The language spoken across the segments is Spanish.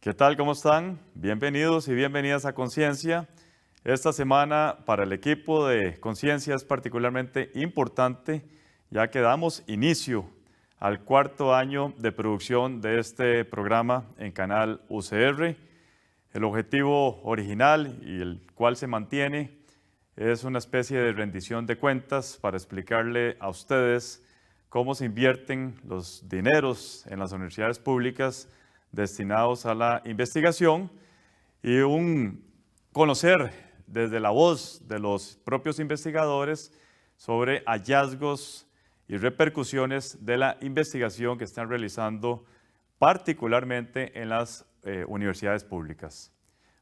¿Qué tal? ¿Cómo están? Bienvenidos y bienvenidas a Conciencia. Esta semana para el equipo de Conciencia es particularmente importante ya que damos inicio al cuarto año de producción de este programa en Canal UCR. El objetivo original y el cual se mantiene es una especie de rendición de cuentas para explicarle a ustedes cómo se invierten los dineros en las universidades públicas destinados a la investigación y conocer desde la voz de los propios investigadores sobre hallazgos y repercusiones de la investigación que están realizando particularmente en las universidades públicas.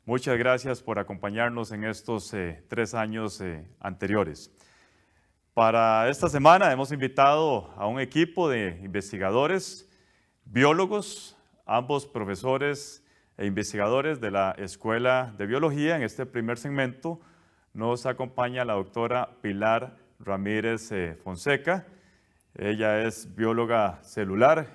Muchas gracias por acompañarnos en estos 3 años anteriores. Para esta semana hemos invitado a un equipo de investigadores, biólogos, ambos profesores e investigadores de la Escuela de Biología. En este primer segmento nos acompaña la doctora Pilar Ramírez Fonseca. Ella es bióloga celular,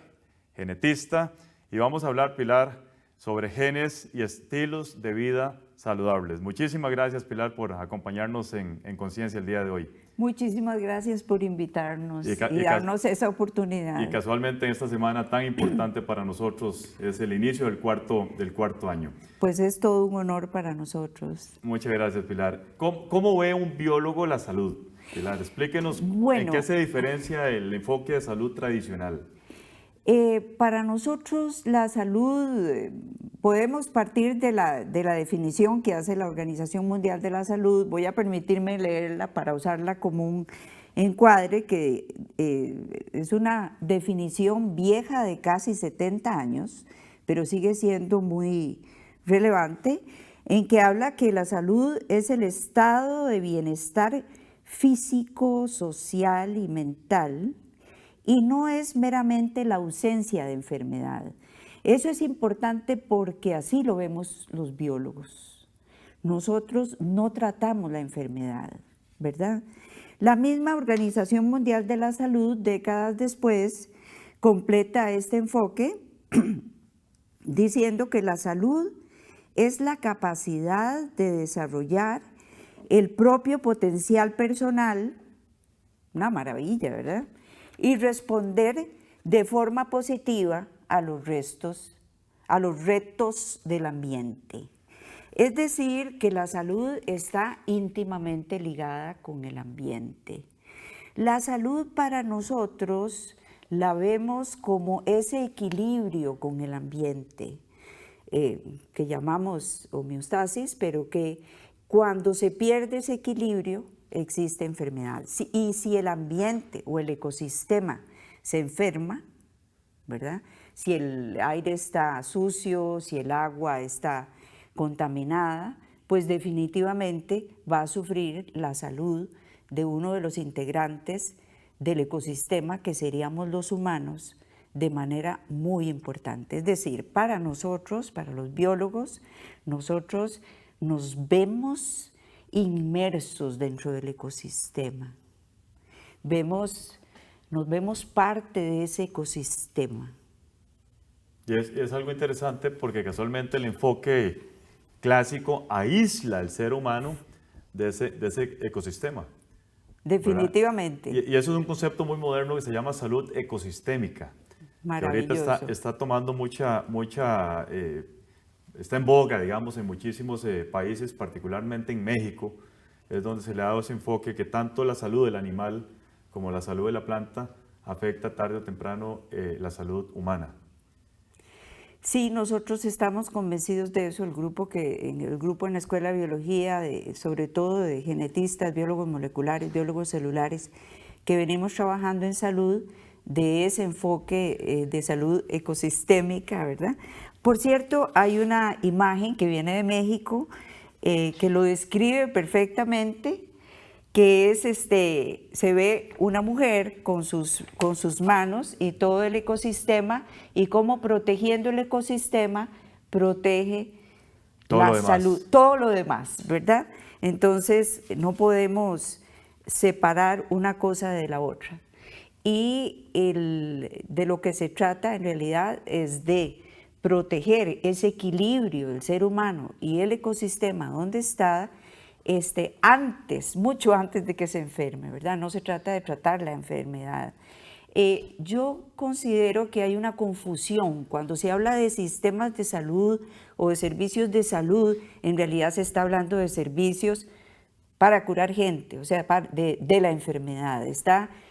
genetista, y vamos a hablar, Pilar, sobre genes y estilos de vida saludables. Muchísimas gracias, Pilar, por acompañarnos en Conciencia el día de hoy. Muchísimas gracias por invitarnos y darnos esa oportunidad. Y casualmente en esta semana tan importante para nosotros es el inicio del cuarto año. Pues es todo un honor para nosotros. Muchas gracias, Pilar. ¿Cómo ve un biólogo la salud? Pilar, explíquenos en qué se diferencia el enfoque de salud tradicional. Para nosotros la salud, podemos partir de la definición que hace la Organización Mundial de la Salud. Voy a permitirme leerla para usarla como un encuadre, que es una definición vieja de casi 70 años, pero sigue siendo muy relevante, en que habla que la salud es el estado de bienestar físico, social y mental, y no es meramente la ausencia de enfermedad. Eso es importante porque así lo vemos los biólogos. Nosotros no tratamos la enfermedad, ¿verdad? La misma Organización Mundial de la Salud, décadas después, completa este enfoque diciendo que la salud es la capacidad de desarrollar el propio potencial personal, una maravilla, ¿verdad?, y responder de forma positiva a los retos del ambiente. Es decir, que la salud está íntimamente ligada con el ambiente. La salud para nosotros la vemos como ese equilibrio con el ambiente, que llamamos homeostasis, pero que cuando se pierde ese equilibrio existe enfermedad. Y si el ambiente o el ecosistema se enferma, ¿verdad?, si el aire está sucio, si el agua está contaminada, pues definitivamente va a sufrir la salud de uno de los integrantes del ecosistema, que seríamos los humanos, de manera muy importante. Es decir, para nosotros, para los biólogos, nosotros nos vemos inmersos dentro del ecosistema. Nos vemos parte de ese ecosistema. Y es algo interesante porque casualmente el enfoque clásico aísla al ser humano de ese ecosistema. Definitivamente. Y eso es un concepto muy moderno que se llama salud ecosistémica. Maravilloso. Que ahorita está tomando está en boga, digamos, en muchísimos países, particularmente en México, es donde se le ha dado ese enfoque que tanto la salud del animal como la salud de la planta afecta tarde o temprano la salud humana. Sí, nosotros estamos convencidos de eso, el grupo en la Escuela de Biología, sobre todo de genetistas, biólogos moleculares, biólogos celulares, que venimos trabajando en salud, de ese enfoque de salud ecosistémica, ¿verdad? Por cierto, hay una imagen que viene de México que lo describe perfectamente, que es se ve una mujer con sus manos y todo el ecosistema, y cómo protegiendo el ecosistema protege la salud, todo lo demás, ¿verdad? Entonces no podemos separar una cosa de la otra. Y de lo que se trata en realidad es de proteger ese equilibrio del ser humano y el ecosistema donde está, antes, mucho antes de que se enferme, ¿verdad? No se trata de tratar la enfermedad. Yo considero que hay una confusión. Cuando se habla de sistemas de salud o de servicios de salud, en realidad se está hablando de servicios para curar gente, o sea, de la enfermedad.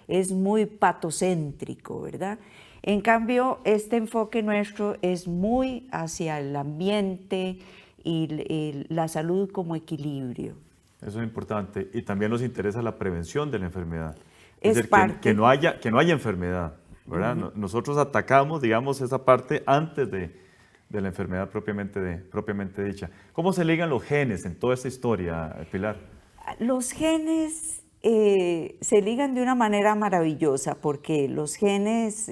Es muy patocéntrico, ¿verdad? En cambio, este enfoque nuestro es muy hacia el ambiente y la salud como equilibrio. Eso es importante. Y también nos interesa la prevención de la enfermedad. Es decir, parte. que no haya enfermedad, ¿verdad? Nosotros atacamos, digamos, esa parte antes de la enfermedad propiamente dicha. ¿Cómo se ligan los genes en toda esta historia, Pilar? Los genes se ligan de una manera maravillosa porque los genes,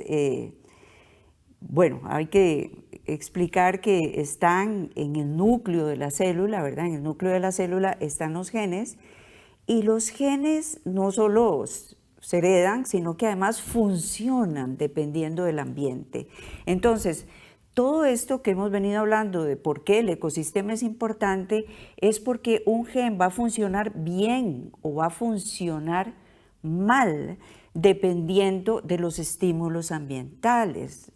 bueno, hay que explicar que están en el núcleo de la célula, ¿verdad? En el núcleo de la célula están los genes y los genes no solo se heredan, sino que además funcionan dependiendo del ambiente. Entonces, todo esto que hemos venido hablando de por qué el ecosistema es importante es porque un gen va a funcionar bien o va a funcionar mal dependiendo de los estímulos ambientales.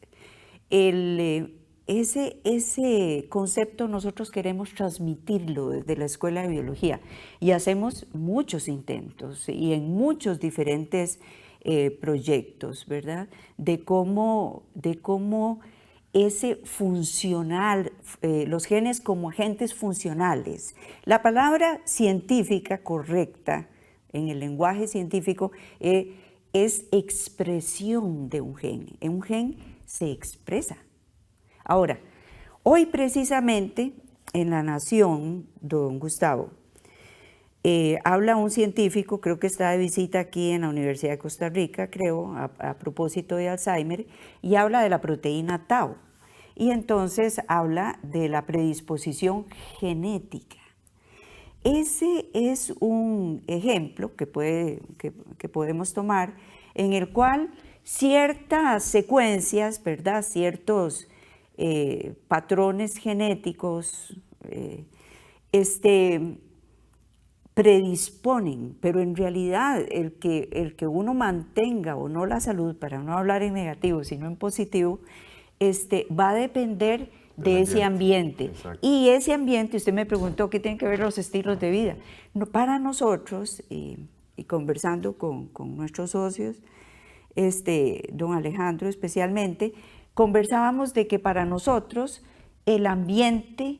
Ese concepto nosotros queremos transmitirlo desde la Escuela de Biología y hacemos muchos intentos y en muchos diferentes proyectos, ¿verdad? De cómo ese funcional, los genes como agentes funcionales. La palabra científica correcta en el lenguaje científico es expresión de un gen. Un gen se expresa. Ahora, hoy precisamente en La Nación, don Gustavo, habla un científico, creo que está de visita aquí en la Universidad de Costa Rica, creo, a propósito de Alzheimer, y habla de la proteína tau. Y entonces habla de la predisposición genética. Ese es un ejemplo que podemos tomar en el cual ciertas secuencias, ¿verdad? Ciertos patrones genéticos predisponen, pero en realidad el que uno mantenga o no la salud, para no hablar en negativo, sino en positivo, va a depender de ese ambiente. Exacto. Y ese ambiente, usted me preguntó qué tienen que ver los estilos de vida. No, para nosotros, y conversando con nuestros socios, don Alejandro especialmente, conversábamos de que para nosotros el ambiente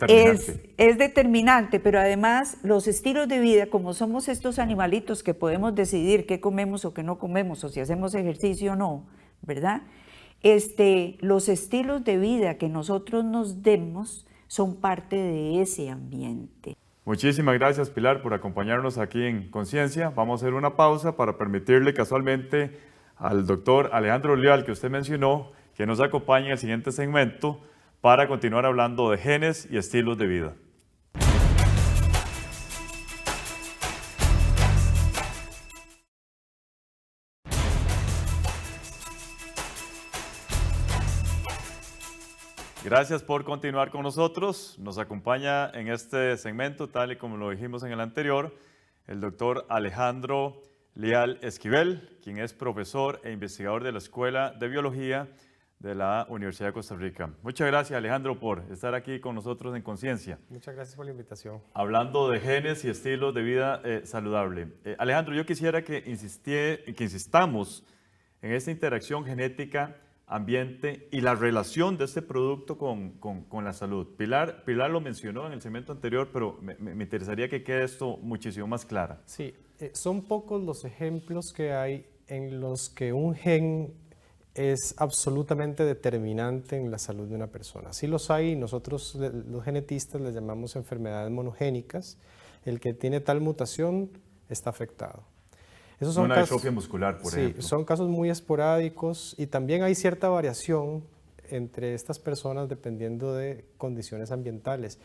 es determinante, pero además los estilos de vida, como somos estos animalitos que podemos decidir qué comemos o qué no comemos, o si hacemos ejercicio o no, ¿verdad? Los estilos de vida que nosotros nos demos son parte de ese ambiente. Muchísimas gracias, Pilar, por acompañarnos aquí en Conciencia. Vamos a hacer una pausa para permitirle casualmente al doctor Alejandro Leal, que usted mencionó, que nos acompañe en el siguiente segmento para continuar hablando de genes y estilos de vida. Gracias por continuar con nosotros. Nos acompaña en este segmento, tal y como lo dijimos en el anterior, el doctor Alejandro Leal Esquivel, quien es profesor e investigador de la Escuela de Biología de la Universidad de Costa Rica. Muchas gracias, Alejandro, por estar aquí con nosotros en Conciencia. Muchas gracias por la invitación. Hablando de genes y estilos de vida saludable. Alejandro, yo quisiera que insistamos en esta interacción genética, ambiente y la relación de este producto con la salud. Pilar lo mencionó en el segmento anterior, pero me interesaría que quede esto muchísimo más clara. Sí, son pocos los ejemplos que hay en los que un gen es absolutamente determinante en la salud de una persona. Sí los hay, nosotros los genetistas les llamamos enfermedades monogénicas. El que tiene tal mutación está afectado. Esos son una casos, distrofia muscular, por ejemplo. Sí, son casos muy esporádicos y también hay cierta variación entre estas personas dependiendo de condiciones ambientales.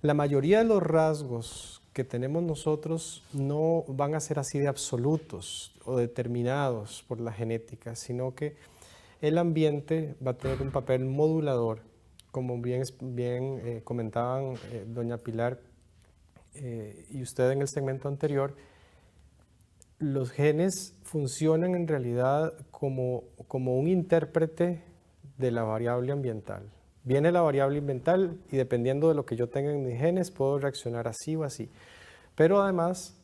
La mayoría de los rasgos que tenemos nosotros no van a ser así de absolutos o determinados por la genética, sino que el ambiente va a tener un papel modulador, como bien comentaban doña Pilar y usted en el segmento anterior. Los genes funcionan en realidad como un intérprete de la variable ambiental. Viene la variable ambiental y dependiendo de lo que yo tenga en mis genes puedo reaccionar así o así. Pero además,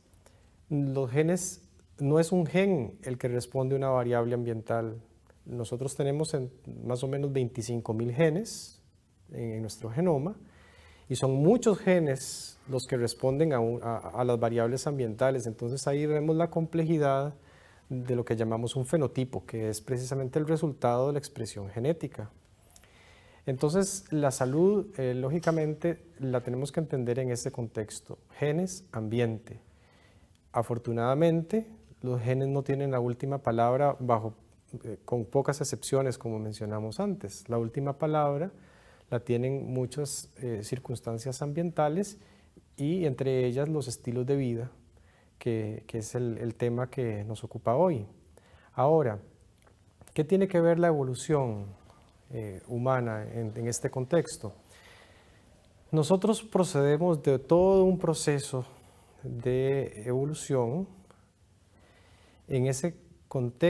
los genes, no es un gen el que responde a una variable ambiental. Nosotros tenemos más o menos 25.000 genes en nuestro genoma y son muchos genes los que responden a las variables ambientales. Entonces ahí vemos la complejidad de lo que llamamos un fenotipo, que es precisamente el resultado de la expresión genética. Entonces la salud, lógicamente, la tenemos que entender en este contexto: genes, ambiente. Afortunadamente, los genes no tienen la última palabra, con pocas excepciones, como mencionamos antes. La última palabra la tienen muchas circunstancias ambientales y entre ellas los estilos de vida, que es el tema que nos ocupa hoy. Ahora, ¿qué tiene que ver la evolución humana en este contexto? Nosotros procedemos de todo un proceso de evolución. En ese contexto